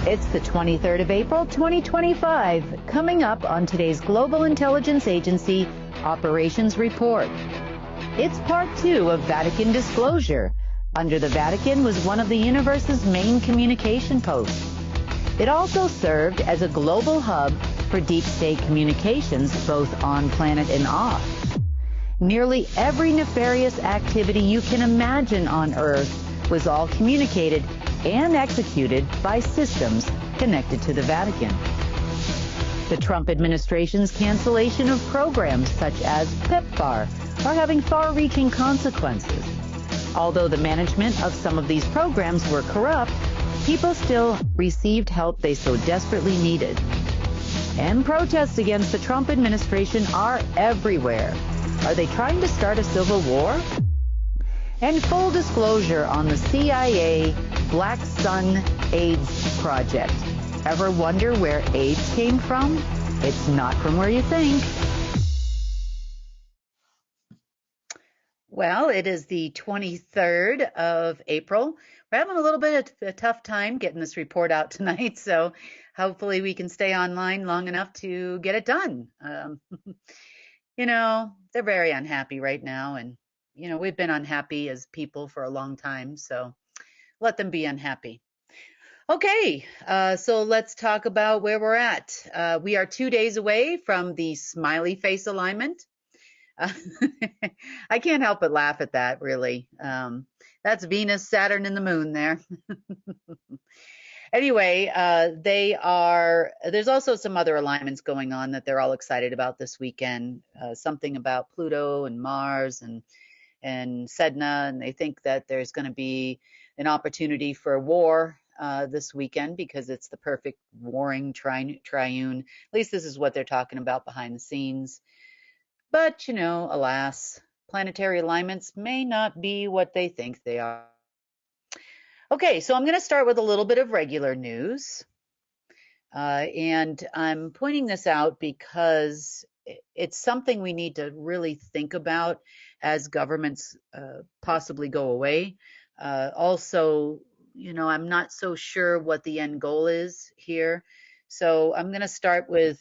It's the 23rd of April, 2025, coming up on today's Global Intelligence Agency Operations Report. It's part 2 of Vatican Disclosure. Under the Vatican was one of the universe's main communication posts. It also served as a global hub for deep state communications, both on planet and off. Nearly every nefarious activity you can imagine on Earth was all communicated and executed by systems connected to the Vatican. The Trump administration's cancellation of programs such as PEPFAR are having far-reaching consequences. Although the management of some of these programs were corrupt, people still received help they so desperately needed. And protests against the Trump administration are everywhere. Are they trying to start a civil war? And full disclosure on the CIA Black Sun AIDS project. Ever wonder where AIDS came from? It's not from where you think. Well, it is the 23rd of April. We're having a little bit of a tough time getting this report out tonight, so hopefully we can stay online long enough to get it done. They're very unhappy right now, and we've been unhappy as people for a long time, so let them be unhappy. Okay, so let's talk about where we're at. We are 2 days away from the smiley face alignment. I can't help but laugh at that, really. That's Venus, Saturn, and the moon there. Anyway, there's also some other alignments going on that they're all excited about this weekend. Something about Pluto and Mars and Sedna, and they think that there's going to be an opportunity for war this weekend because it's the perfect warring triune. At least this is what they're talking about behind the scenes. But, alas, planetary alignments may not be what they think they are. Okay, so I'm going to start with a little bit of regular news. And I'm pointing this out because it's something we need to really think about as governments possibly go away. Also, I'm not so sure what the end goal is here. So I'm going to start with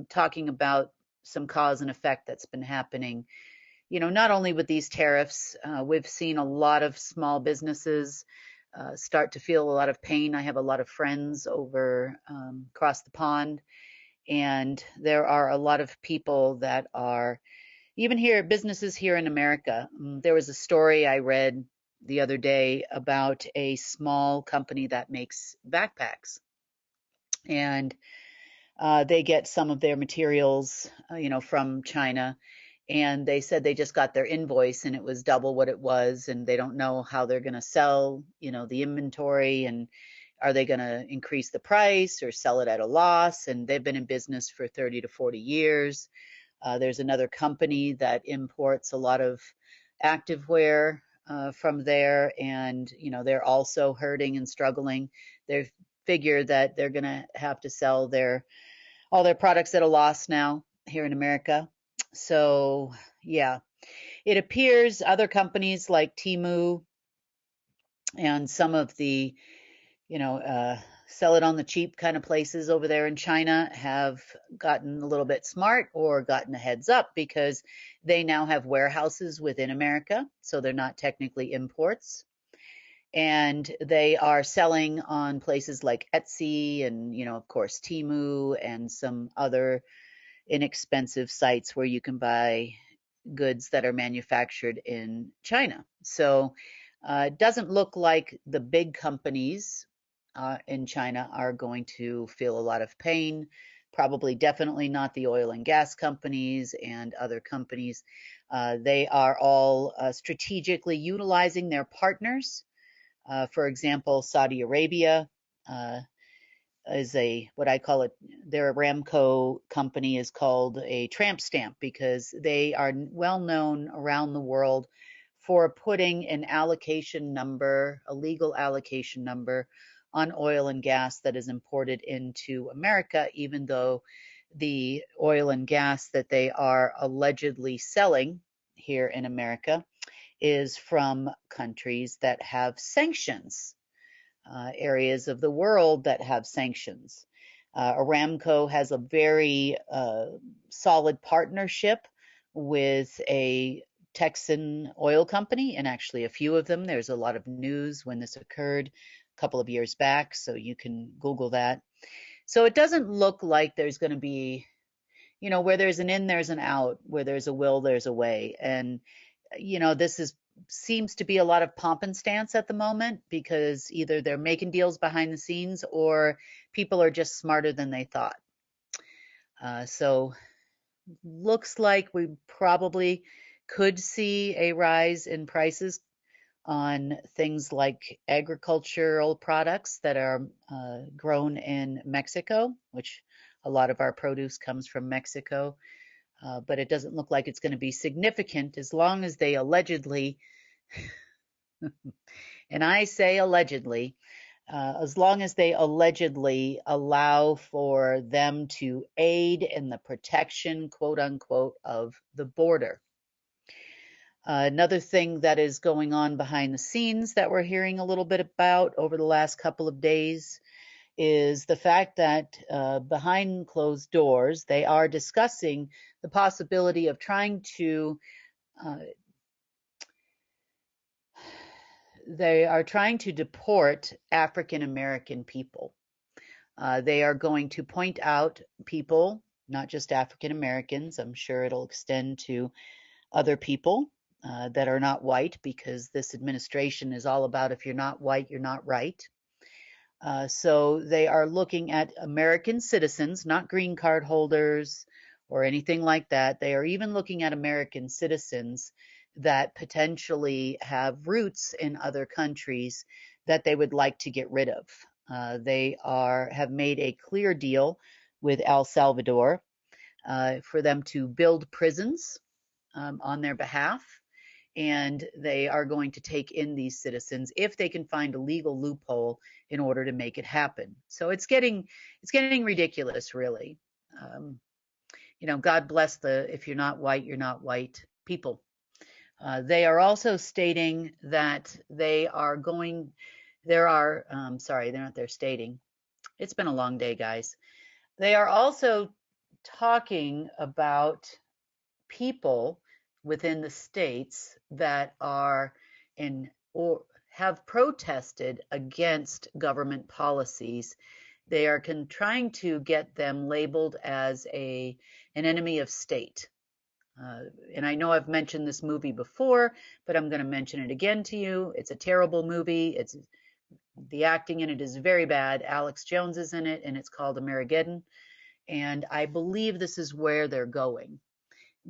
talking about some cause and effect that's been happening. Not only with these tariffs, we've seen a lot of small businesses start to feel a lot of pain. I have a lot of friends over across the pond, and there are a lot of people that are even here, businesses here in America. There was a story I read the other day about a small company that makes backpacks, and they get some of their materials, from China. And they said they just got their invoice and it was double what it was, and they don't know how they're going to sell, the inventory, and are they going to increase the price or sell it at a loss? And they've been in business for 30 to 40 years. There's another company that imports a lot of activewear from there, and they're also hurting and struggling. They figure that they're going to have to sell all their products at a loss now here in America. So, yeah, it appears other companies like Temu and some of the, sell it on the cheap kind of places over there in China have gotten a little bit smart or gotten a heads up because they now have warehouses within America. So they're not technically imports. And they are selling on places like Etsy and, of course, Temu and some other inexpensive sites where you can buy goods that are manufactured in China. So it doesn't look like the big companies in China are going to feel a lot of pain. Probably definitely not the oil and gas companies and other companies. They are all strategically utilizing their partners. For example, Saudi Arabia is what I call it, their Aramco company is called a tramp stamp because they are well known around the world for putting an allocation number, a legal allocation number on oil and gas that is imported into America, even though the oil and gas that they are allegedly selling here in America is from countries that have sanctions areas of the world that have sanctions. Aramco has a very solid partnership with a Texan oil company, and actually a few of them. There's a lot of news when this occurred a couple of years back, so you can Google that. So it doesn't look like there's going to be, where there's an in, there's an out, where there's a will, there's a way. And, this seems to be a lot of pomp and stance at the moment because either they're making deals behind the scenes or people are just smarter than they thought. So looks like we probably could see a rise in prices on things like agricultural products that are grown in Mexico, which a lot of our produce comes from Mexico. But it doesn't look like it's going to be significant as long as they allegedly, and I say allegedly, as long as they allegedly allow for them to aid in the protection, quote unquote, of the border. Another thing that is going on behind the scenes that we're hearing a little bit about over the last couple of days is the fact that behind closed doors, they are discussing the possibility of trying to deport African American people. They are going to point out people, not just African Americans. I'm sure it'll extend to other people that are not white, because this administration is all about if you're not white, you're not right. So they are looking at American citizens, not green card holders or anything like that. They are even looking at American citizens that potentially have roots in other countries that they would like to get rid of. They have made a clear deal with El Salvador for them to build prisons on their behalf, and they are going to take in these citizens if they can find a legal loophole in order to make it happen. So it's getting ridiculous, really. God bless the if you're not white, you're not white people. They are also stating that they're not they're stating. It's been a long day, guys. They are also talking about people within the states that are in or have protested against government policies. They are trying to get them labeled as an enemy of state. And I know I've mentioned this movie before, but I'm going to mention it again to you. It's a terrible movie. The acting in it is very bad. Alex Jones is in it, and it's called Amerigeddon. And I believe this is where they're going,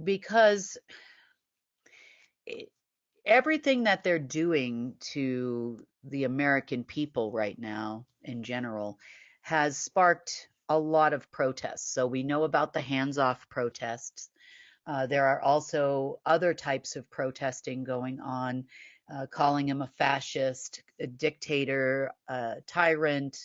because everything that they're doing to the American people right now in general has sparked a lot of protests. So we know about the hands-off protests. There are also other types of protesting going on, calling him a fascist, a dictator, a tyrant.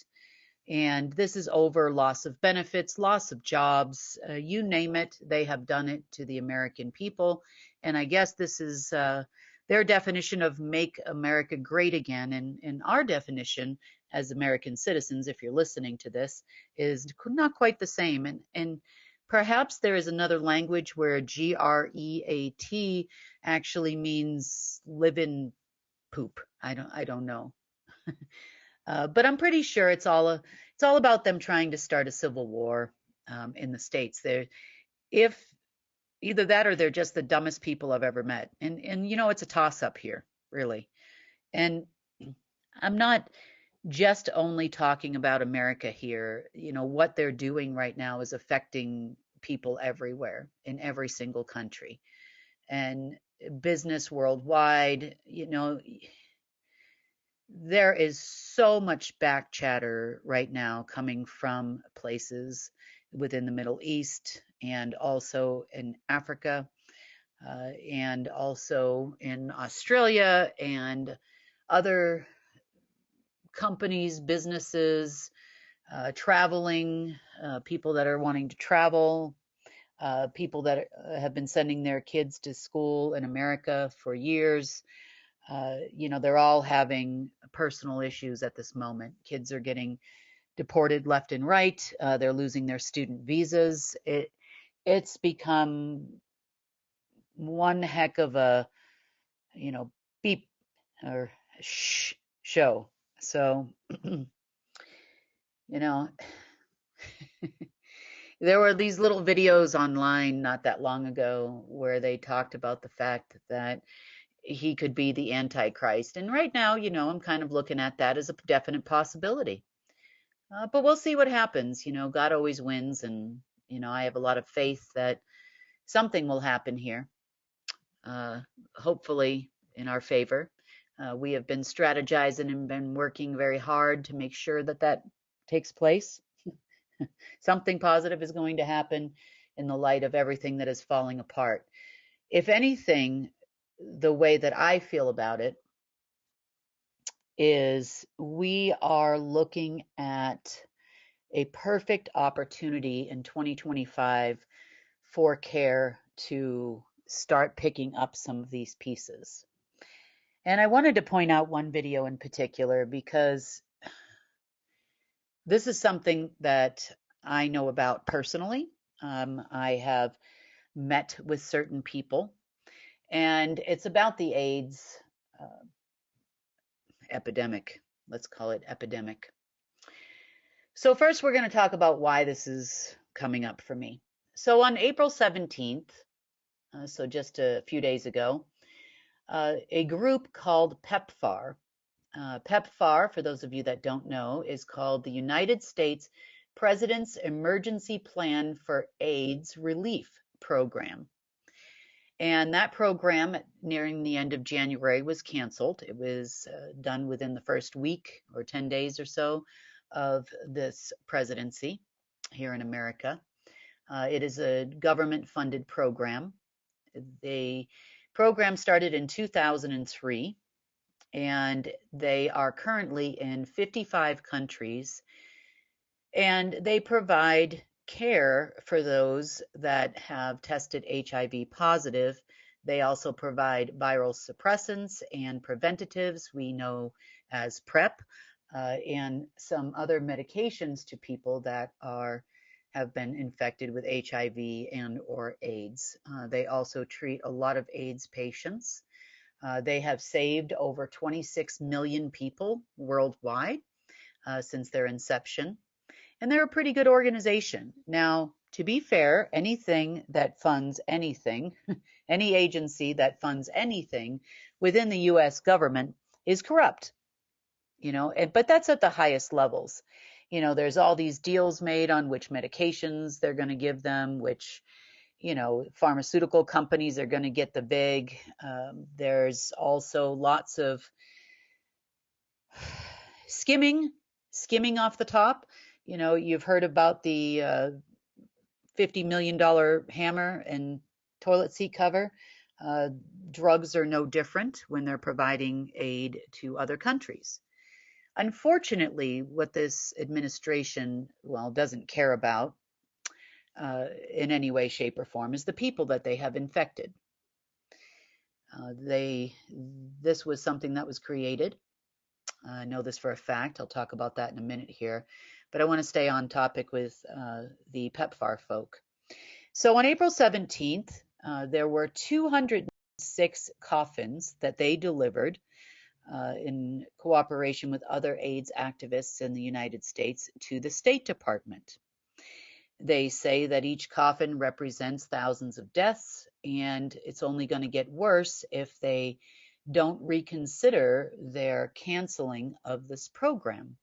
And this is over loss of benefits, loss of jobs, you name it, they have done it to the American people. And I guess this is their definition of make America great again. And our definition as American citizens, if you're listening to this, is not quite the same. And perhaps there is another language where GREAT actually means live in poop. I don't know. But I'm pretty sure it's all about them trying to start a civil war in the States. If either that or they're just the dumbest people I've ever met. And it's a toss up here, really. And I'm not just only talking about America here. What they're doing right now is affecting people everywhere in every single country and business worldwide. There is so much back chatter right now coming from places within the Middle East and also in Africa and also in Australia and other companies, businesses, traveling, people that are wanting to travel, people that have been sending their kids to school in America for years. They're all having personal issues at this moment. Kids are getting deported left and right. They're losing their student visas. It's become one heck of a, you know, beep or show. So, you know, there were these little videos online not that long ago where they talked about the fact that he could be the Antichrist. And right now, I'm kind of looking at that as a definite possibility. But we'll see what happens. God always wins. And, I have a lot of faith that something will happen here, hopefully in our favor. We have been strategizing and been working very hard to make sure that that takes place. Something positive is going to happen in the light of everything that is falling apart. If anything, the way that I feel about it is we are looking at a perfect opportunity in 2025 for CARE to start picking up some of these pieces. And I wanted to point out one video in particular because this is something that I know about personally. I have met with certain people, and it's about the AIDS epidemic. Let's call it epidemic. So first, we're going to talk about why this is coming up for me. So on April 17th, so just a few days ago, a group called PEPFAR. PEPFAR, for those of you that don't know, is called the United States President's Emergency Plan for AIDS Relief Program. And that program, nearing the end of January, was canceled. It was done within the first week or 10 days or so of this presidency here in America. It is a government-funded program. The program started in 2003, and they are currently in 55 countries, and they provide care for those that have tested HIV positive. They also provide viral suppressants and preventatives we know as PrEP, and some other medications to people that have been infected with HIV and or AIDS. They also treat a lot of AIDS patients. They have saved over 26 million people worldwide since their inception. And they're a pretty good organization. Now, to be fair, anything that funds anything, any agency that funds anything within the US government is corrupt, but that's at the highest levels. There's all these deals made on which medications they're going to give them, which, pharmaceutical companies are going to get the big. There's also lots of skimming off the top. You've heard about the $50 million hammer and toilet seat cover. Drugs are no different when they're providing aid to other countries. Unfortunately, what this administration, doesn't care about in any way, shape, or form is the people that they have infected. This was something that was created. I know this for a fact. I'll talk about that in a minute here. But I want to stay on topic with the PEPFAR folk. So on April 17th, there were 206 coffins that they delivered in cooperation with other AIDS activists in the United States to the State Department. They say that each coffin represents thousands of deaths, and it's only going to get worse if they don't reconsider their canceling of this program.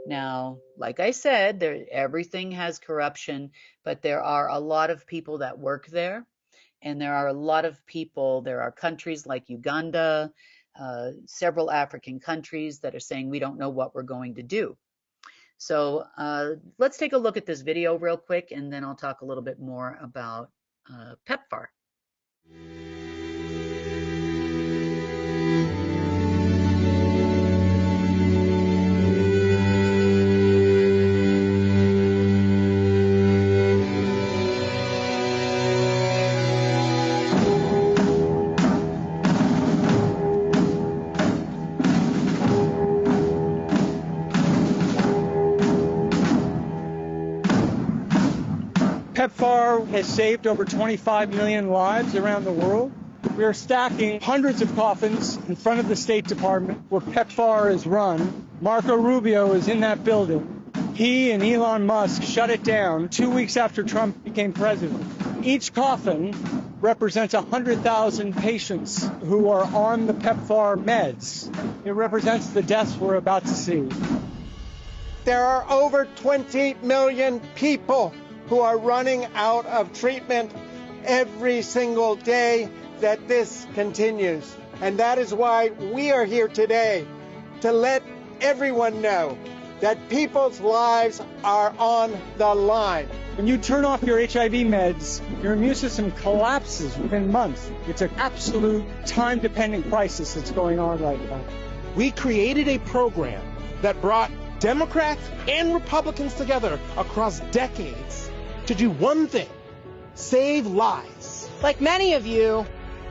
Now, like I said, everything has corruption, but there are a lot of people that work there, and there are a lot of people, there are countries like Uganda, several African countries that are saying we don't know what we're going to do. So let's take a look at this video real quick, and then I'll talk a little bit more about PEPFAR. PEPFAR has saved over 25 million lives around the world. We are stacking hundreds of coffins in front of the State Department where PEPFAR is run. Marco Rubio is in that building. He and Elon Musk shut it down 2 weeks after Trump became president. Each coffin represents 100,000 patients who are on the PEPFAR meds. It represents the deaths we're about to see. There are over 20 million people who are running out of treatment every single day that this continues. And that is why we are here today, to let everyone know that people's lives are on the line. When you turn off your HIV meds, your immune system collapses within months. It's an absolute time-dependent crisis that's going on right now. We created a program that brought Democrats and Republicans together across decades to do one thing: save lives. Like many of you,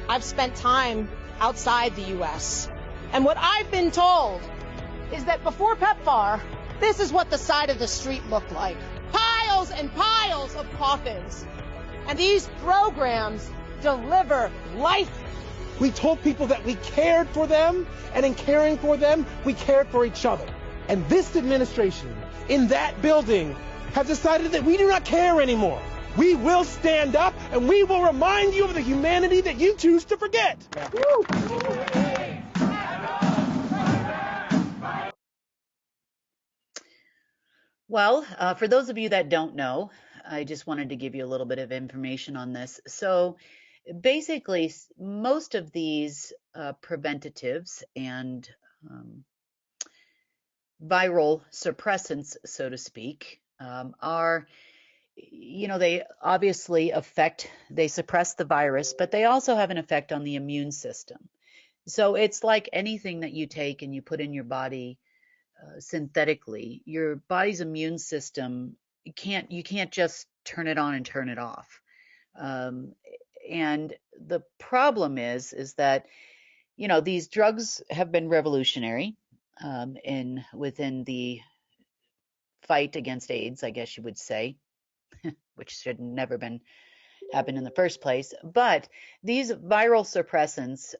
I've spent time outside the U.S. And what I've been told is that before PEPFAR, this is what the side of the street looked like. Piles and piles of coffins. And these programs deliver life. We told people that we cared for them, and in caring for them, we cared for each other. And this administration, in that building, has decided that we do not care anymore. We will stand up, and we will remind you of the humanity that you choose to forget. Well, for those of you that don't know, I just wanted to give you a little bit of information on this. So basically, most of these preventatives and viral suppressants, so to speak, are, they obviously they suppress the virus, but they also have an effect on the immune system. So it's like anything that you take and you put in your body synthetically. Your body's immune system, you can't just turn it on and turn it off. And the problem is that these drugs have been revolutionary within the fight against AIDS, I guess you would say, which should never been happened in the first place. But these viral suppressants,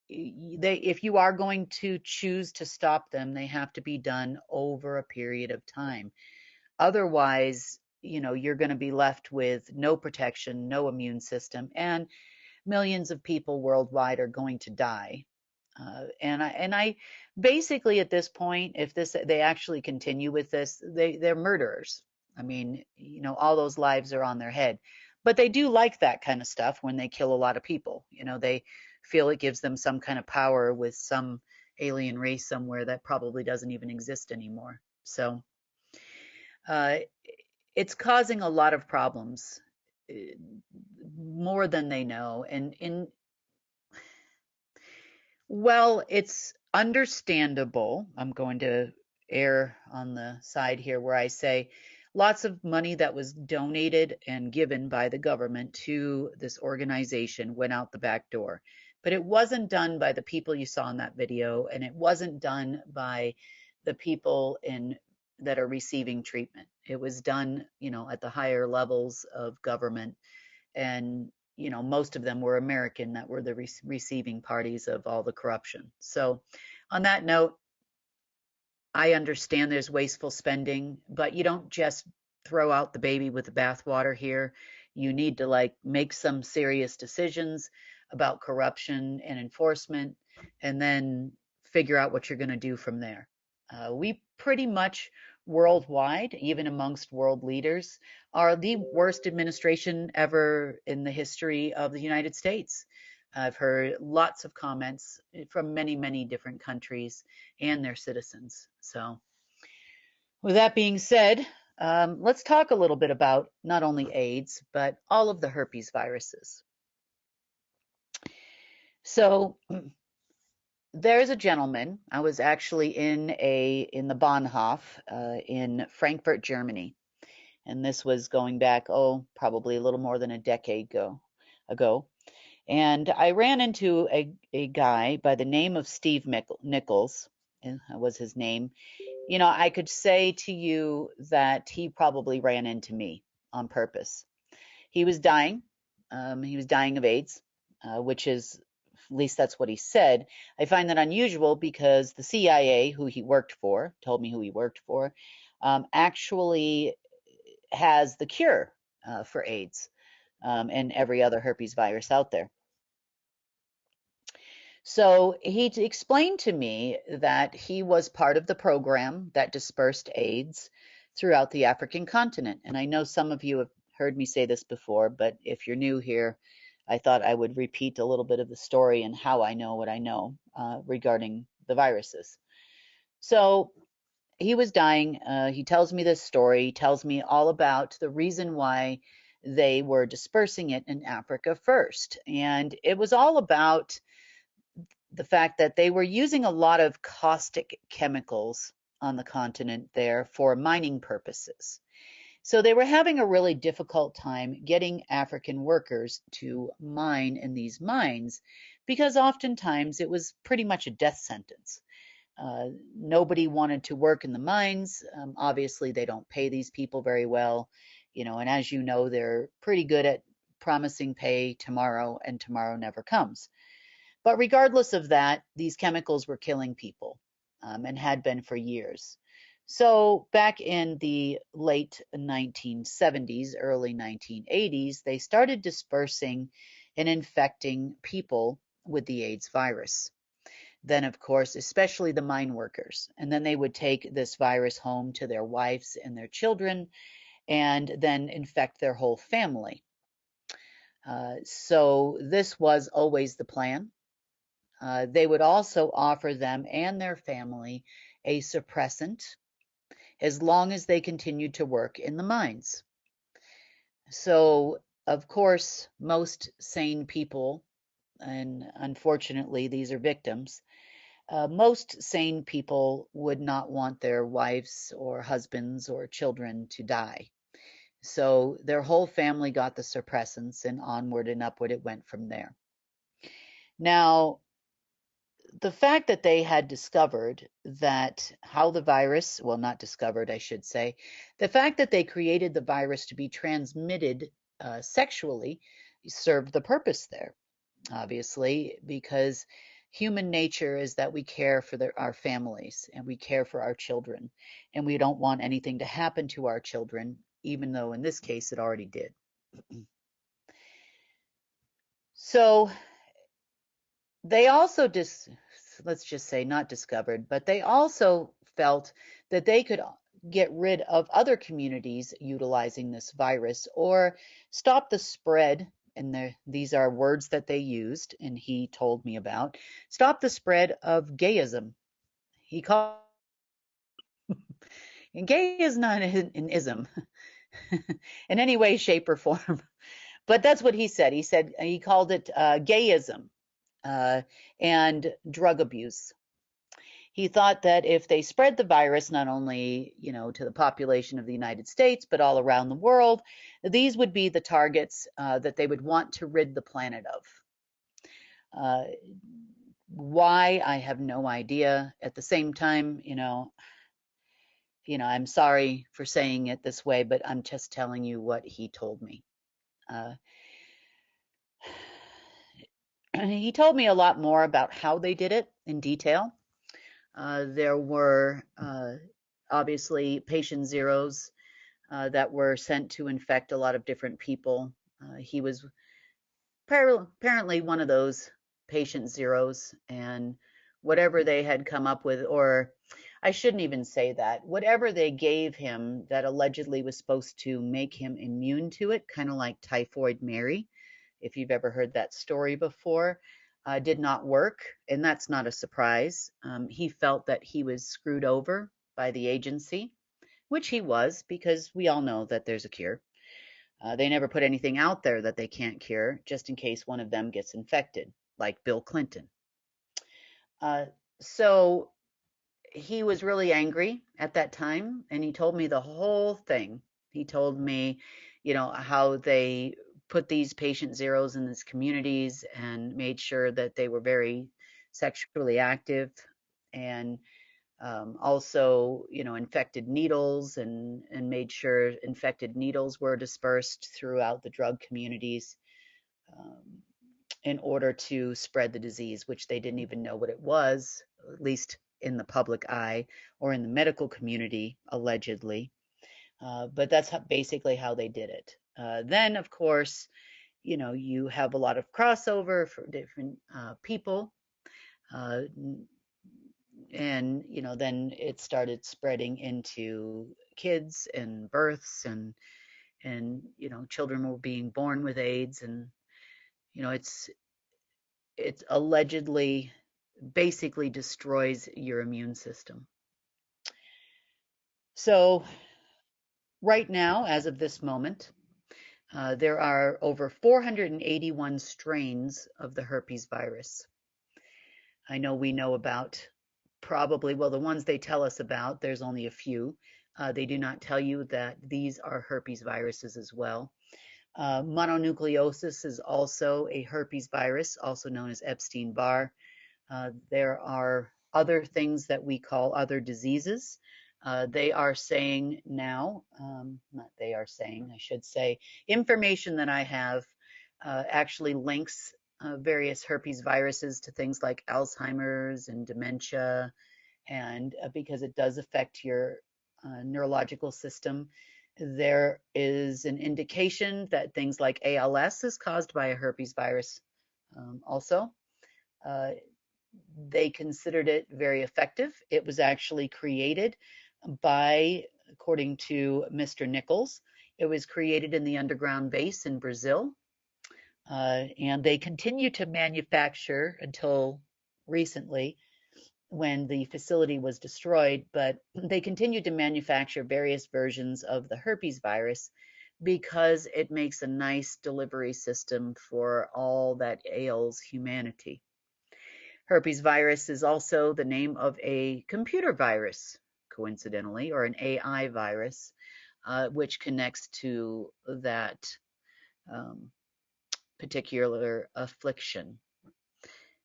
if you are going to choose to stop them, they have to be done over a period of time. Otherwise, you're going to be left with no protection, no immune system, and millions of people worldwide are going to die. And I basically at this point, if they actually continue with this, they're murderers. I mean, all those lives are on their head. But they do like that kind of stuff when they kill a lot of people. They feel it gives them some kind of power with some alien race somewhere that probably doesn't even exist anymore. So it's causing a lot of problems, more than they know. And well, it's understandable. I'm going to err on the side here where I say lots of money that was donated and given by the government to this organization went out the back door. But it wasn't done by the people you saw in that video, and it wasn't done by the people that are receiving treatment. It was done, at the higher levels of government, and most of them were American that were the receiving parties of all the corruption. So on that note, I understand there's wasteful spending, but you don't just throw out the baby with the bathwater here. You need to make some serious decisions about corruption and enforcement, and then figure out what you're going to do from there. We pretty much worldwide, even amongst world leaders, are the worst administration ever in the history of the United States. I've heard lots of comments from many, many different countries and their citizens. So with that being said, let's talk a little bit about not only AIDS, but all of the herpes viruses. So there's a gentleman. I was actually in the Bahnhof in Frankfurt, Germany, and this was going back probably a little more than a decade ago. And I ran into a guy by the name of Steve Nichols, was his name. I could say to you that he probably ran into me on purpose. He was dying. He was dying of AIDS, which is, at least that's what he said. I find that unusual because the CIA, who he worked for, told me who he worked for, actually has the cure for AIDS and every other herpes virus out there. So he explained to me that he was part of the program that dispersed AIDS throughout the African continent. And I know some of you have heard me say this before, but if you're new here, I thought I would repeat a little bit of the story and how I know what I know regarding the viruses. So he was dying. He tells me this story. He tells me all about the reason why they were dispersing it in Africa first. And it was all about the fact that they were using a lot of caustic chemicals on the continent there for mining purposes. So they were having a really difficult time getting African workers to mine in these mines because oftentimes it was pretty much a death sentence. Nobody wanted to work in the mines. Obviously, they don't pay these people very well, and as you know, they're pretty good at promising pay tomorrow, and tomorrow never comes. But regardless of that, these chemicals were killing people and had been for years. So back in the late 1970s, early 1980s, they started dispersing and infecting people with the AIDS virus. Then, of course, especially the mine workers. And then they would take this virus home to their wives and their children and then infect their whole family. So this was always the plan. They would also offer them and their family a suppressant as long as they continued to work in the mines. So, of course, most sane people, and unfortunately these are victims, most sane people would not want their wives or husbands or children to die. So their whole family got the suppressants, and onward and upward it went from there. Now, the fact that they had discovered that how the virus, well, not discovered, I should say, the fact that they created the virus to be transmitted sexually served the purpose there, obviously, because human nature is that we care for our families and we care for our children, and we don't want anything to happen to our children, even though in this case it already did. So they also let's just say not discovered, but they also felt that they could get rid of other communities utilizing this virus or stop the spread, and these are words that they used and he told me about, stop the spread of gayism. He called and gay is not an ism in any way, shape, or form, but that's what he said. He called it gayism. And drug abuse. He thought that if they spread the virus, not only, to the population of the United States, but all around the world, these would be the targets that they would want to rid the planet of. Why? I have no idea. At the same time, I'm sorry for saying it this way, but I'm just telling you what he told me. He told me a lot more about how they did it in detail. There were obviously patient zeros that were sent to infect a lot of different people. He was apparently one of those patient zeros, and whatever they had come up with, or I shouldn't even say that, whatever they gave him that allegedly was supposed to make him immune to it, kind of like Typhoid Mary, if you've ever heard that story before, did not work, and that's not a surprise. He felt that he was screwed over by the agency, which he was, because we all know that there's a cure. They never put anything out there that they can't cure, just in case one of them gets infected, like Bill Clinton. So he was really angry at that time, and he told me the whole thing. He told me, how they put these patient zeros in these communities and made sure that they were very sexually active. And Also, infected needles and made sure infected needles were dispersed throughout the drug communities um, in order to spread the disease, which they didn't even know what it was, at least in the public eye or in the medical community, allegedly. But that's basically how they did it. Then, of course, you have a lot of crossover for different people. Uh, and then it started spreading into kids and births, and children were being born with AIDS, and it's allegedly basically destroys your immune system. So right now, as of this moment, there are over 481 strains of the herpes virus. I know we know about probably, well, the ones they tell us about, there's only a few. They do not tell you that these are herpes viruses as well. Mononucleosis is also a herpes virus, also known as Epstein-Barr. There are other things that we call other diseases. They are saying now, not they are saying, I should say, information that I have actually links various herpes viruses to things like Alzheimer's and dementia, and because it does affect your neurological system. There is an indication that things like ALS is caused by a herpes virus also. They considered it very effective. It was actually created by, according to Mr. Nichols, it was created in the underground base in Brazil. And they continue to manufacture until recently when the facility was destroyed, but they continued to manufacture various versions of the herpes virus because it makes a nice delivery system for all that ails humanity. Herpes virus is also the name of a computer virus, coincidentally, or an AI virus, which connects to that particular affliction.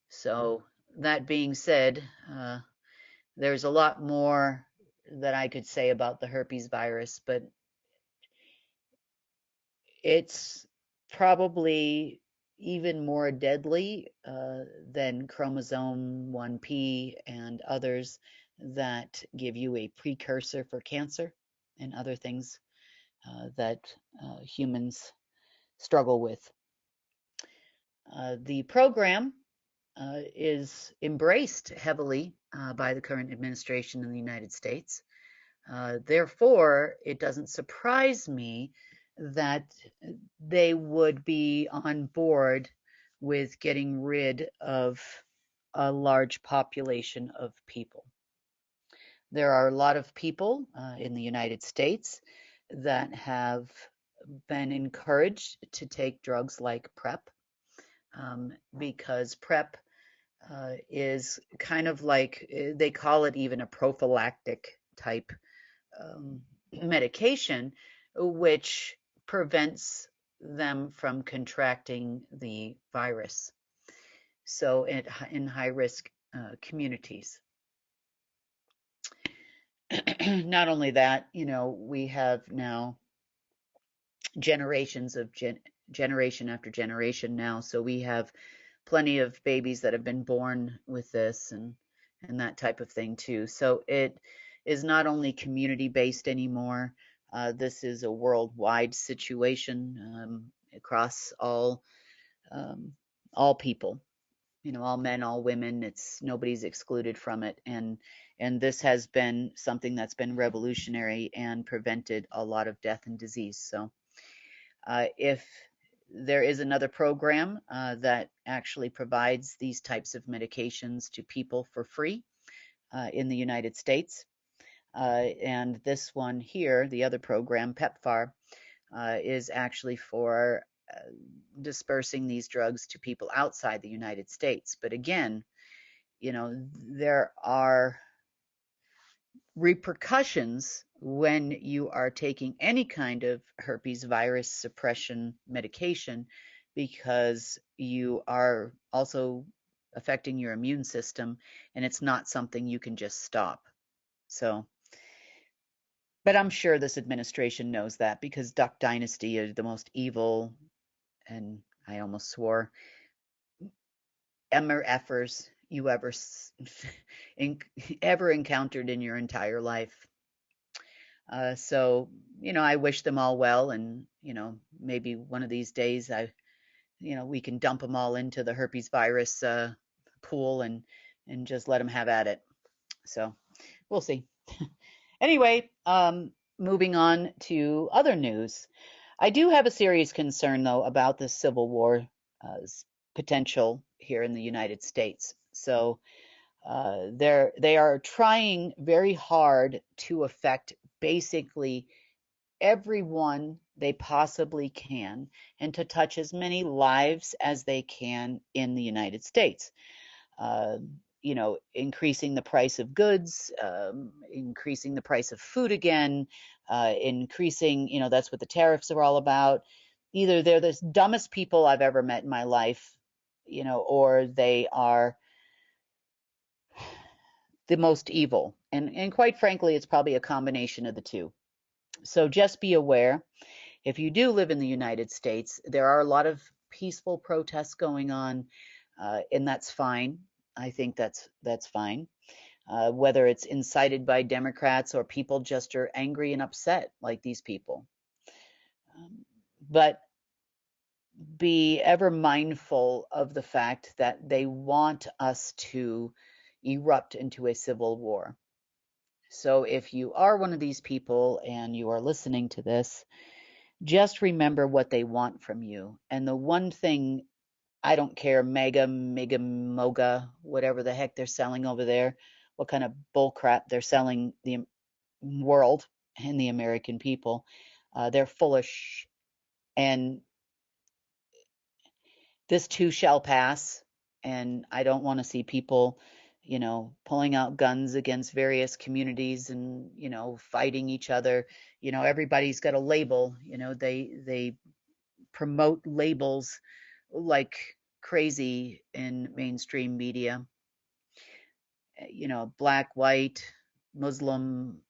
So that being said, there's a lot more that I could say about the herpes virus, but it's probably even more deadly than chromosome 1p and others that give you a precursor for cancer and other things that humans struggle with. The program is embraced heavily by the current administration in the United States. Therefore, it doesn't surprise me that they would be on board with getting rid of a large population of people. There are a lot of people in the United States that have been encouraged to take drugs like PrEP, because PrEP is kind of like, they call it even a prophylactic type medication, which prevents them from contracting the virus. So in high risk communities. Not only that, we have now generations of generation after generation now. So we have plenty of babies that have been born with this and that type of thing too. So it is not only community based anymore. This is a worldwide situation across all people. All men, all women. Nobody's excluded from it, and this has been something that's been revolutionary and prevented a lot of death and disease. So if there is another program that actually provides these types of medications to people for free in the United States, and this one here, the other program, PEPFAR, is actually for dispersing these drugs to people outside the United States. But again, there are repercussions when you are taking any kind of herpes virus suppression medication, because you are also affecting your immune system, and it's not something you can just stop. So, but I'm sure this administration knows that, because Duck Dynasty are the most evil, and I almost swore, MRFers you ever encountered in your entire life. So, I wish them all well, and, maybe one of these days we can dump them all into the herpes virus pool and just let them have at it. So we'll see. Anyway, moving on to other news. I do have a serious concern, though, about the civil war potential here in the United States. So they are trying very hard to affect basically everyone they possibly can, and to touch as many lives as they can in the United States. Uh, increasing the price of goods, increasing the price of food again, increasing, that's what the tariffs are all about. Either they're the dumbest people I've ever met in my life, or they are the most evil. And quite frankly, it's probably a combination of the two. So just be aware. If you do live in the United States, there are a lot of peaceful protests going on, and that's fine. I think that's fine. Whether it's incited by Democrats or people just are angry and upset like these people. But be ever mindful of the fact that they want us to erupt into a civil war. So if you are one of these people and you are listening to this, just remember what they want from you. And the one thing, I don't care, mega, moga, whatever the heck they're selling over there, what kind of bullcrap they're selling the world and the American people, they're full of and this too shall pass. And I don't want to see people, pulling out guns against various communities and, fighting each other. Everybody's got a label, they promote labels like crazy in mainstream media. Black, white, Muslim,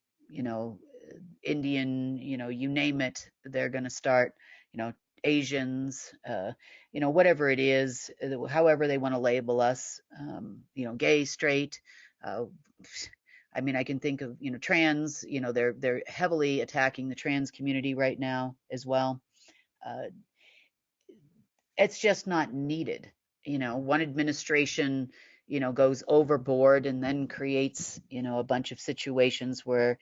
Indian, you name it, they're going to start, Asians, whatever it is, however they want to label us, gay, straight. I can think of, trans, they're heavily attacking the trans community right now as well. It's just not needed. One administration, goes overboard and then creates, a bunch of situations where,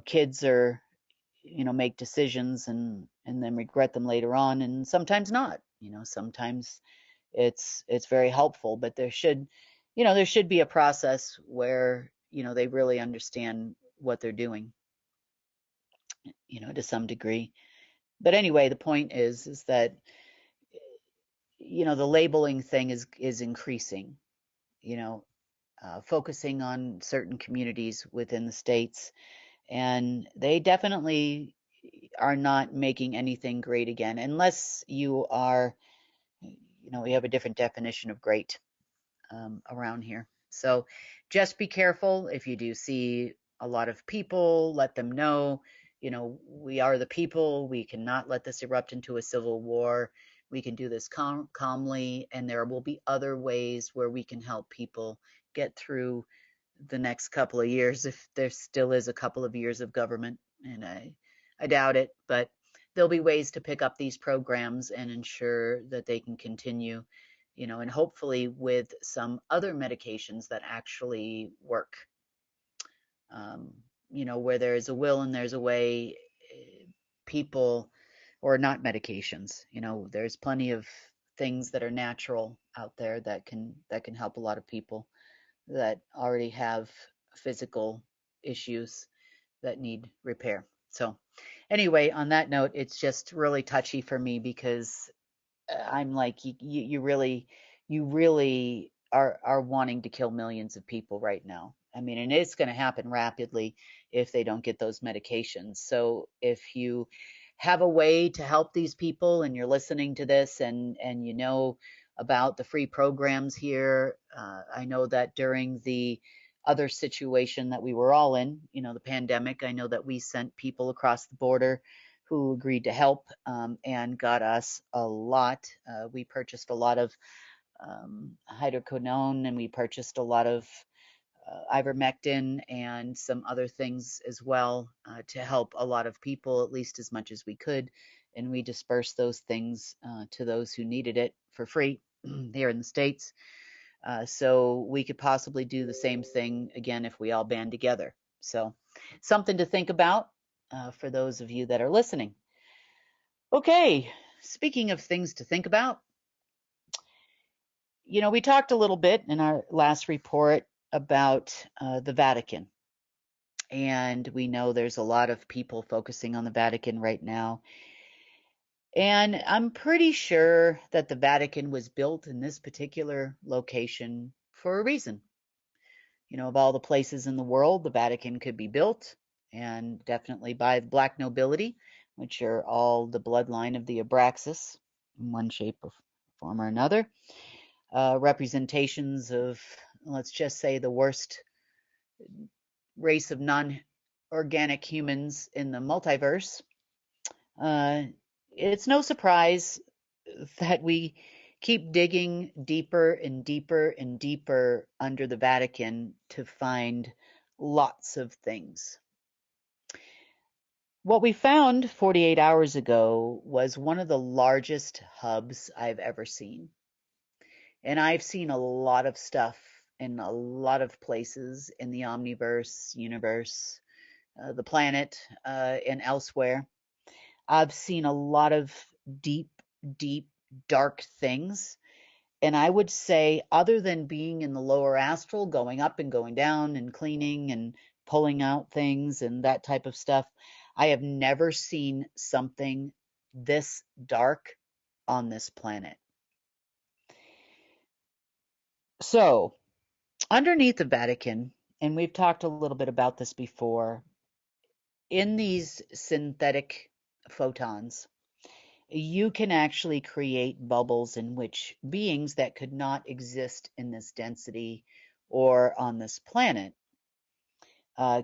kids are, make decisions and then regret them later on, and sometimes not. Sometimes it's very helpful, but there should be a process where, they really understand what they're doing, to some degree. But anyway, the point is that, the labeling thing is increasing, focusing on certain communities within the states, and they definitely are not making anything great again, unless you are, we have a different definition of great around here. So just be careful. If you do see a lot of people, let them know, we are the people. We cannot let this erupt into a civil war. We can do this calmly, and there will be other ways where we can help people get through the next couple of years, if there still is a couple of years of government, and I doubt it, but there'll be ways to pick up these programs and ensure that they can continue, and hopefully with some other medications that actually work. Where there's a will and there's a way, people, or not medications, there's plenty of things that are natural out there that can help a lot of people that already have physical issues that need repair. So anyway, on that note, it's just really touchy for me, because I'm like, you really are wanting to kill millions of people right now. And it's going to happen rapidly if they don't get those medications. So if you have a way to help these people and you're listening to this, and about the free programs here, I know that during the other situation that we were all in, the pandemic. I know that we sent people across the border who agreed to help and got us a lot. We purchased a lot of hydroquinone, and we purchased a lot of ivermectin and some other things as well to help a lot of people, at least as much as we could. And we dispersed those things to those who needed it for free here in the States. So we could possibly do the same thing again if we all band together. So something to think about for those of you that are listening. Okay, speaking of things to think about, we talked a little bit in our last report about the Vatican. And we know there's a lot of people focusing on the Vatican right now. And I'm pretty sure that the Vatican was built in this particular location for a reason. Of all the places in the world, the Vatican could be built, and definitely by the Black nobility, which are all the bloodline of the Abraxas in one shape or form or another. Representations of, let's just say, the worst race of non-organic humans in the multiverse. It's no surprise that we keep digging deeper and deeper and deeper under the Vatican to find lots of things. What we found 48 hours ago was one of the largest hubs I've ever seen. And I've seen a lot of stuff in a lot of places in the omniverse, universe, the planet, and elsewhere. I've seen a lot of deep, deep, dark things. And I would say, other than being in the lower astral, going up and going down and cleaning and pulling out things and that type of stuff, I have never seen something this dark on this planet. So, underneath the Vatican, and we've talked a little bit about this before, in these synthetic photons, you can actually create bubbles in which beings that could not exist in this density or on this planet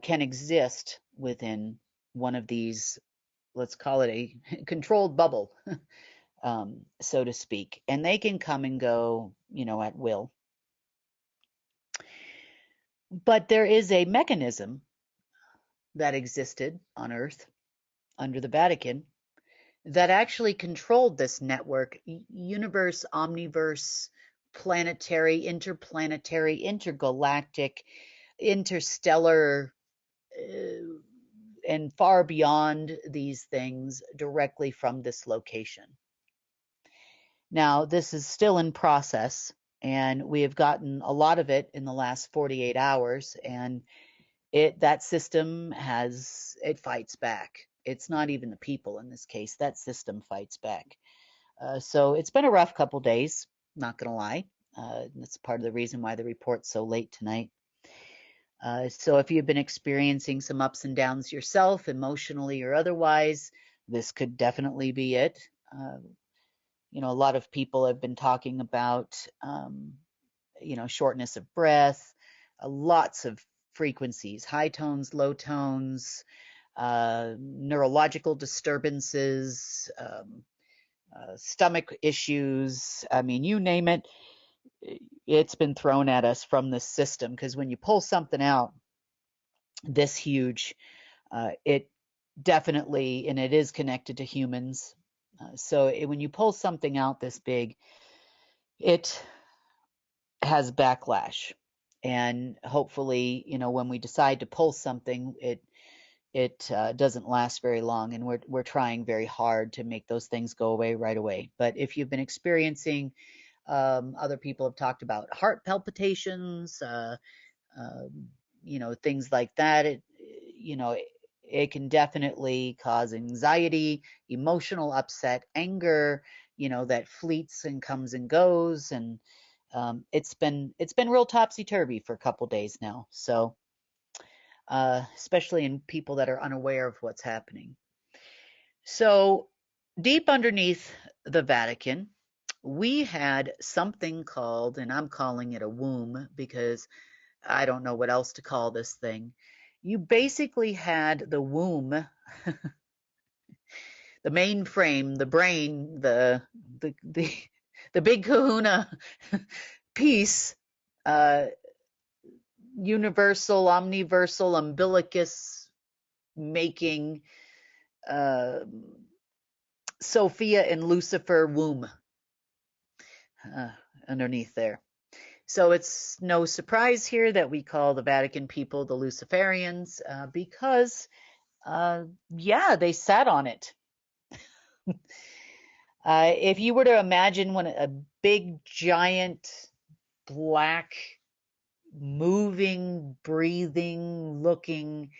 can exist within one of these, let's call it a controlled bubble, so to speak. And they can come and go, at will. But there is a mechanism that existed on Earth under the Vatican that actually controlled this network, universe, omniverse, planetary, interplanetary, intergalactic, interstellar, and far beyond these things directly from this location. Now, this is still in process, and we have gotten a lot of it in the last 48 hours, and that system it fights back. It's not even the people in this case. That system fights back. So it's been a rough couple days, not going to lie. That's part of the reason why the report's so late tonight. So if you've been experiencing some ups and downs yourself, emotionally or otherwise, this could definitely be it. A lot of people have been talking about, shortness of breath, lots of frequencies, high tones, low tones, neurological disturbances, stomach issues. I mean, you name it, it's been thrown at us from this system, because when you pull something out this huge, it definitely, and it is connected to humans. So when you pull something out this big, it has backlash. And hopefully, when we decide to pull something, it doesn't last very long, and we're trying very hard to make those things go away right away. But if you've been experiencing, other people have talked about heart palpitations, things like that. It can definitely cause anxiety, emotional upset, anger, that fleets and comes and goes, and it's been real topsy-turvy for a couple days now. So especially in people that are unaware of what's happening. So deep underneath the Vatican, we had something called, and I'm calling it a womb, because I don't know what else to call this thing. You basically had the womb, the mainframe, the brain, the big kahuna piece, uh, universal, omniversal, umbilicus making Sophia and Lucifer womb underneath there. So it's no surprise here that we call the Vatican people the Luciferians because, yeah, they sat on it. If you were to imagine when a big, giant, black, moving, breathing, looking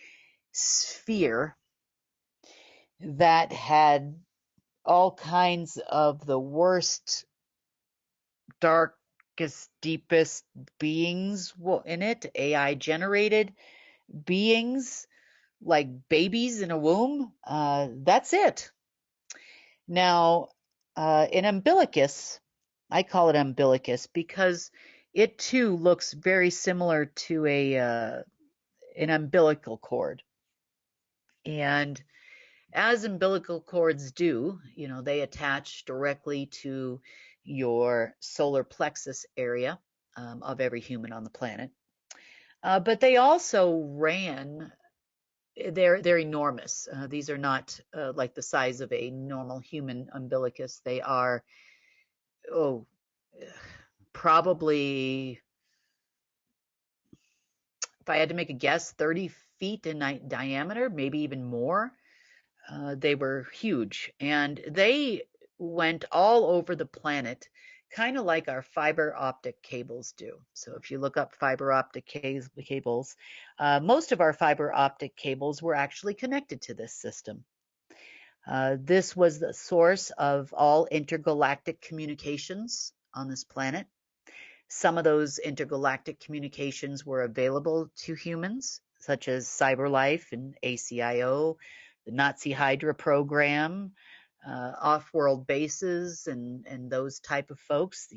sphere that had all kinds of the worst, darkest, deepest beings in it, AI generated beings like babies in a womb, that's it. Now, an umbilicus, I call it umbilicus because it too looks very similar to an umbilical cord. And as umbilical cords do, they attach directly to your solar plexus area of every human on the planet. But they also ran, they're enormous. These are not like the size of a normal human umbilicus. They are, probably, if I had to make a guess, 30 feet in diameter, maybe even more. They were huge, and they went all over the planet, kind of like our fiber optic cables do. So if you look up fiber optic cables, most of our fiber optic cables were actually connected to this system. This was the source of all intergalactic communications on this planet. Some of those intergalactic communications were available to humans, such as CyberLife and ACIO, the Nazi Hydra program, off-world bases, and those type of folks.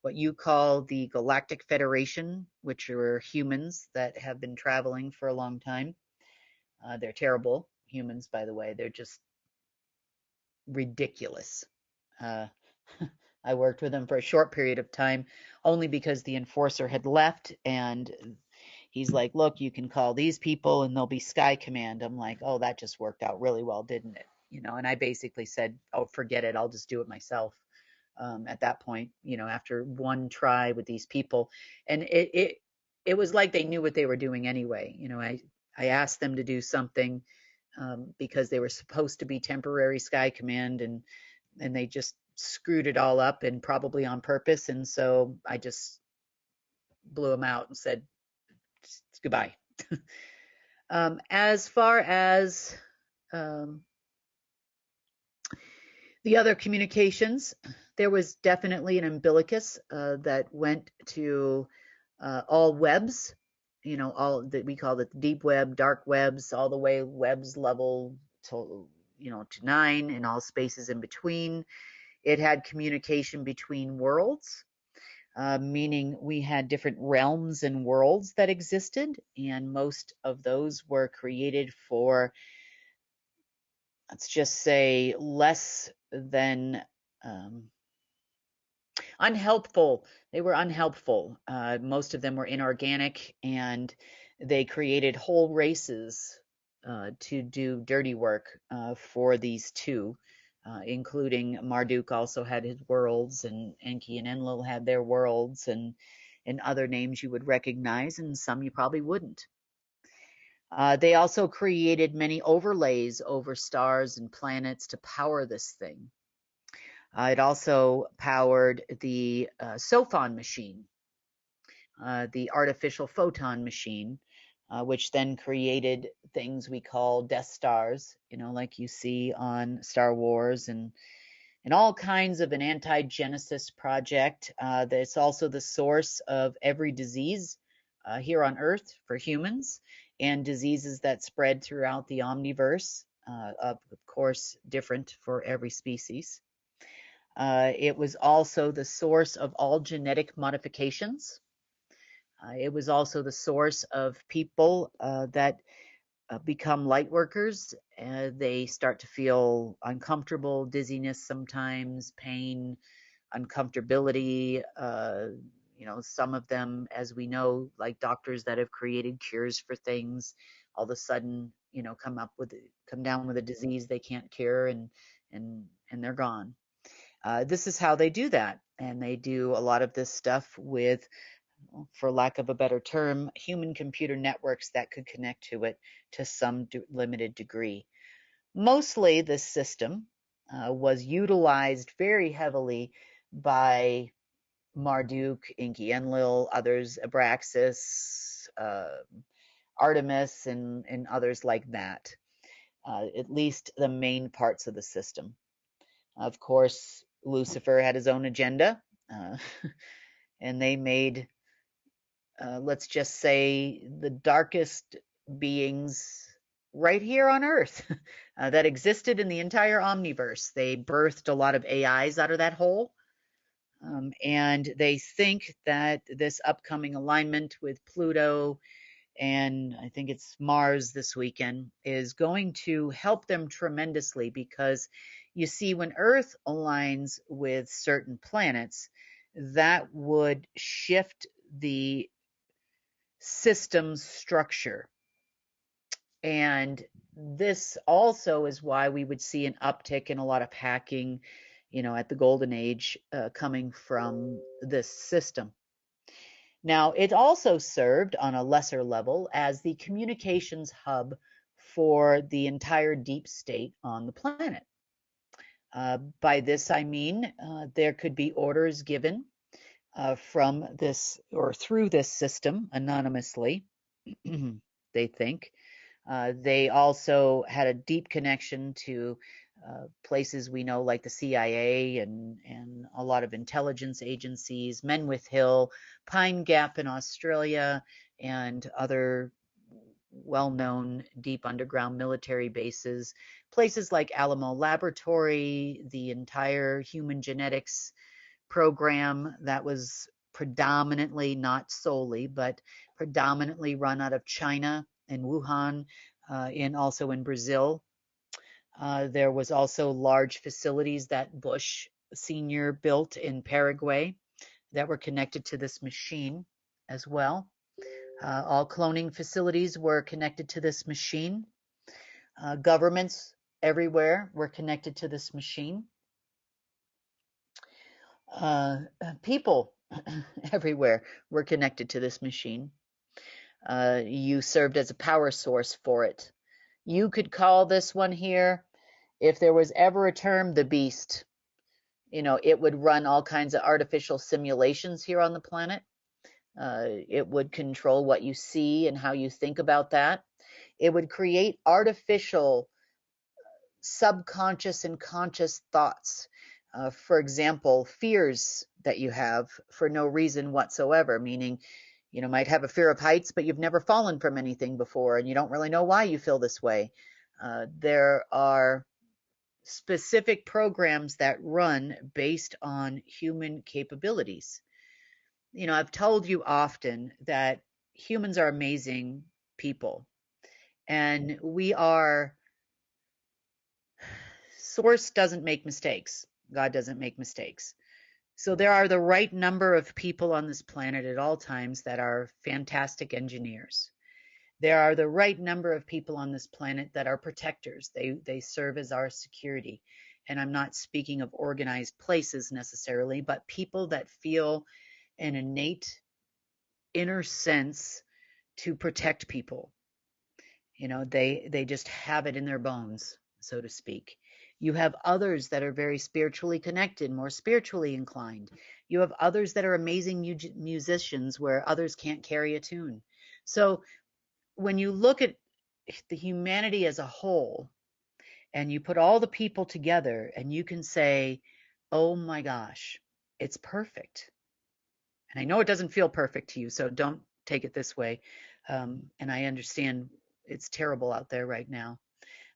What you call the Galactic Federation, which are humans that have been traveling for a long time. They're terrible humans, by the way. They're just ridiculous. I worked with him for a short period of time only because the enforcer had left, and he's like, look, you can call these people and they'll be Sky Command. I'm like, oh, that just worked out really well, didn't it? And I basically said, oh, forget it. I'll just do it myself. At that point, after one try with these people, and it was like they knew what they were doing anyway. I asked them to do something because they were supposed to be temporary Sky Command, and they just screwed it all up, and probably on purpose. And so I just blew them out and said goodbye. As far as the other communications, there was definitely an umbilicus that went to all webs, all that we call the deep web, dark webs, all the way webs level to 9 and all spaces in between. It had communication between worlds, meaning we had different realms and worlds that existed, and most of those were created for, let's just say, less than unhelpful. They were unhelpful. Most of them were inorganic, and they created whole races to do dirty work for these two. Including Marduk also had his worlds, and Enki and Enlil had their worlds, and other names you would recognize, and some you probably wouldn't. They also created many overlays over stars and planets to power this thing. It also powered the Sophon machine, the artificial photon machine, which then created things we call Death Stars, like you see on Star Wars, and all kinds of an anti-Genesis project. That's also the source of every disease here on Earth for humans, and diseases that spread throughout the omniverse, of course, different for every species. It was also the source of all genetic modifications. It was also the source of people that become light workers. They start to feel uncomfortable, dizziness sometimes, pain, uncomfortability. Some of them, as we know, like doctors that have created cures for things, all of a sudden, come down with a disease they can't cure, and they're gone. This is how they do that, and they do a lot of this stuff with, for lack of a better term, human computer networks that could connect to it to some limited degree. Mostly this system was utilized very heavily by Marduk, Enki Enlil, others, Abraxas, Artemis, and others like that, at least the main parts of the system. Of course, Lucifer had his own agenda, and they made, let's just say, the darkest beings right here on Earth that existed in the entire omniverse. They birthed a lot of AIs out of that hole. And they think that this upcoming alignment with Pluto, and I think it's Mars this weekend, is going to help them tremendously, because you see, when Earth aligns with certain planets, that would shift the system's structure. And this also is why we would see an uptick in a lot of hacking, at the golden age, coming from this system. Now, it also served on a lesser level as the communications hub for the entire deep state on the planet. By this, I mean there could be orders given from this or through this system anonymously, they think. They also had a deep connection to places we know, like the CIA and a lot of intelligence agencies, Menwith Hill, Pine Gap in Australia, and other well-known deep underground military bases, places like Alamo Laboratory, the entire human genetics program that was predominantly, not solely, but predominantly run out of China and Wuhan, and also in Brazil. There was also large facilities that Bush Sr. built in Paraguay that were connected to this machine as well. All cloning facilities were connected to this machine. Governments everywhere were connected to this machine. People everywhere were connected to this machine. You served as a power source for it. You could call this one here, if there was ever a term, the beast. It would run all kinds of artificial simulations here on the planet. It would control what you see and how you think about that. It would create artificial subconscious and conscious thoughts. For example, fears that you have for no reason whatsoever, meaning, might have a fear of heights, but you've never fallen from anything before, and you don't really know why you feel this way. There are specific programs that run based on human capabilities. I've told you often that humans are amazing people, and Source doesn't make mistakes. God doesn't make mistakes. So there are the right number of people on this planet at all times that are fantastic engineers. There are the right number of people on this planet that are protectors. They serve as our security. And I'm not speaking of organized places necessarily, but people that feel an innate inner sense to protect people. They just have it in their bones, so to speak. You have others that are very spiritually connected, more spiritually inclined. You have others that are amazing musicians where others can't carry a tune. So when you look at the humanity as a whole, and you put all the people together, and you can say, oh my gosh, it's perfect. And I know it doesn't feel perfect to you, so don't take it this way. And I understand it's terrible out there right now.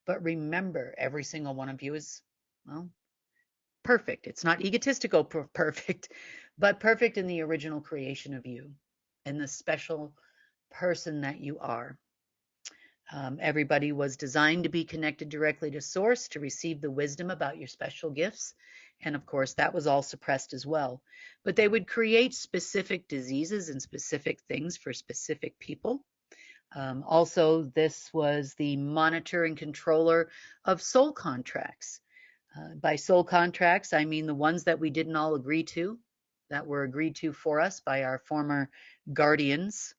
But remember, every single one of you is, well, perfect. It's not egotistical perfect, but perfect in the original creation of you. and the special person that you are. Everybody was designed to be connected directly to source to receive the wisdom about your special gifts. And of course, that was all suppressed as well. But they would create specific diseases and specific things for specific people. Also, this was the monitor and controller of soul contracts. By soul contracts, I mean the ones that we didn't all agree to, that were agreed to for us by our former guardians.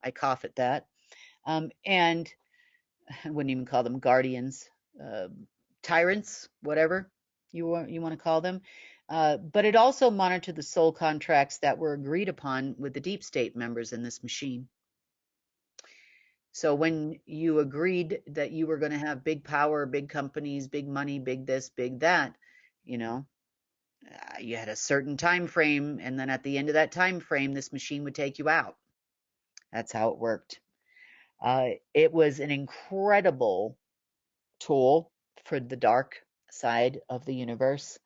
I cough at that. And I wouldn't even call them guardians, tyrants, whatever you want to call them. But it also monitored the soul contracts that were agreed upon with the deep state members in this machine. So when you agreed that you were going to have big power, big companies, big money, big this, big that, you know, you had a certain time frame, and then at the end of that time frame, this machine would take you out. That's how it worked. It was an incredible tool for the dark side of the universe,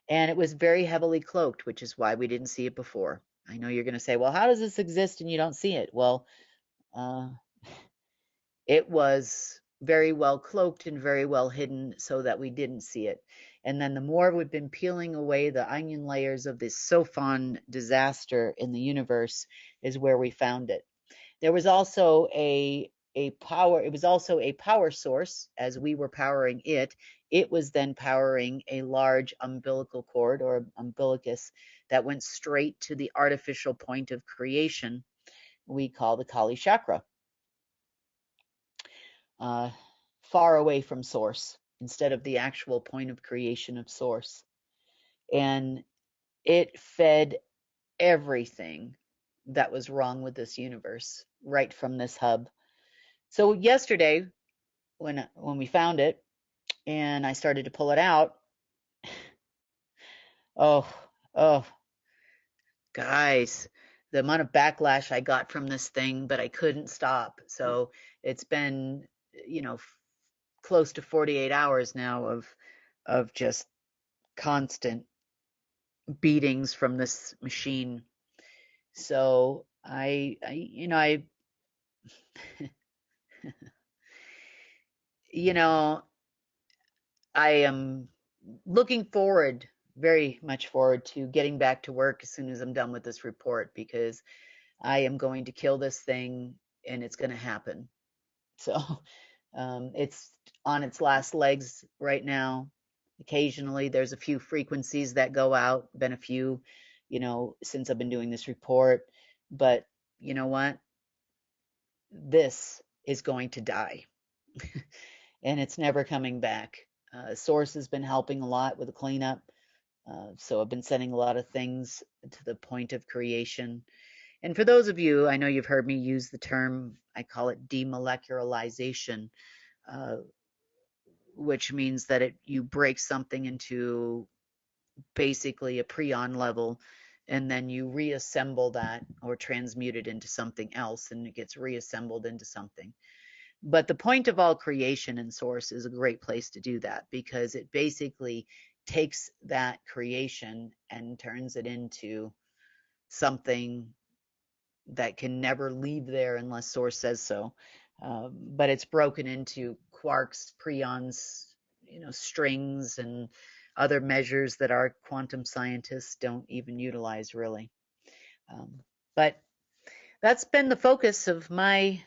and it was very heavily cloaked, which is why we didn't see it before. I know you're going to say, well, how does this exist and you don't see it? Well, it was very well cloaked and very well hidden so that we didn't see it. And then the more we've been peeling away the onion layers of this Sophon disaster in the universe is where we found it. There was also a power source. As we were powering it, it was then powering a large umbilical cord or umbilicus that went straight to the artificial point of creation we call the Kali chakra. Far away from source instead of the actual point of creation of source. And it fed everything that was wrong with this universe right from this hub. So yesterday, when we found it and I started to pull it out, oh, guys, the amount of backlash I got from this thing, but I couldn't stop. So it's been, close to 48 hours now of just constant beatings from this machine. So I I am looking forward, very much forward to getting back to work as soon as I'm done with this report, because I am going to kill this thing and it's going to happen. So it's on its last legs right now. Occasionally there's a few frequencies that go out, been a few, since I've been doing this report. But you know what? This is going to die and it's never coming back. Source has been helping a lot with the cleanup. So I've been sending a lot of things to the point of creation. And for those of you, I know you've heard me use the term, I call it demolecularization, which means that you break something into basically a prion level, and then you reassemble that or transmute it into something else, and it gets reassembled into something. But the point of all creation in source is a great place to do that, because it basically takes that creation and turns it into something that can never leave there unless source says so. But it's broken into quarks, prions, strings, and other measures that our quantum scientists don't even utilize really. But that's been the focus of my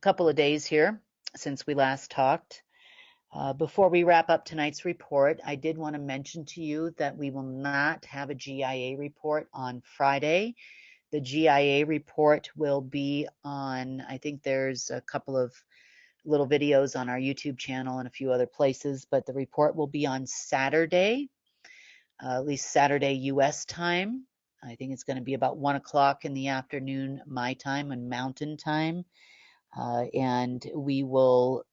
couple of days here since we last talked. Before we wrap up tonight's report, I did want to mention to you that we will not have a GIA report on Friday. The GIA report will be on, I think there's a couple of little videos on our YouTube channel and a few other places, but the report will be on Saturday, at least Saturday US time. I think it's going to be about 1 o'clock in the afternoon, my time and Mountain time. And we will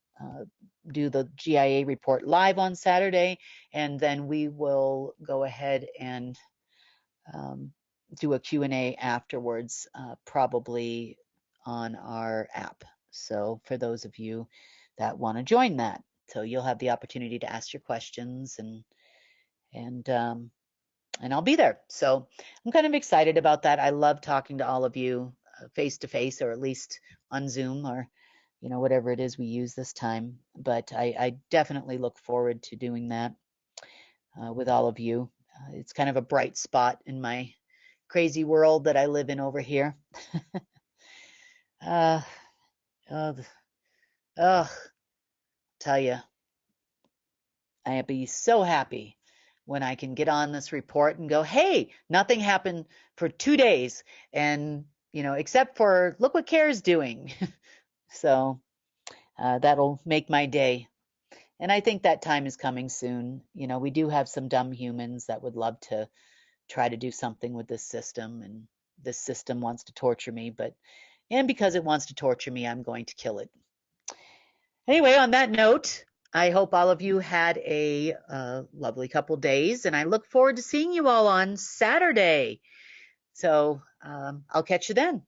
do the GIA report live on Saturday, and then we will go ahead and do a Q&A afterwards, probably on our app. So for those of you that want to join that, so you'll have the opportunity to ask your questions and and I'll be there. So I'm kind of excited about that. I love talking to all of you face to face, or at least on Zoom, or whatever it is we use this time. But I definitely look forward to doing that with all of you. It's kind of a bright spot in my crazy world that I live in over here. uh, tell you, I'd be so happy when I can get on this report and go, hey, nothing happened for 2 days, and except for look what CARE's doing. So that'll make my day. And I think that time is coming soon. We do have some dumb humans that would love to try to do something with this system, and this system wants to torture me, and because it wants to torture me, I'm going to kill it. Anyway, on that note, I hope all of you had a lovely couple days, and I look forward to seeing you all on Saturday. So I'll catch you then.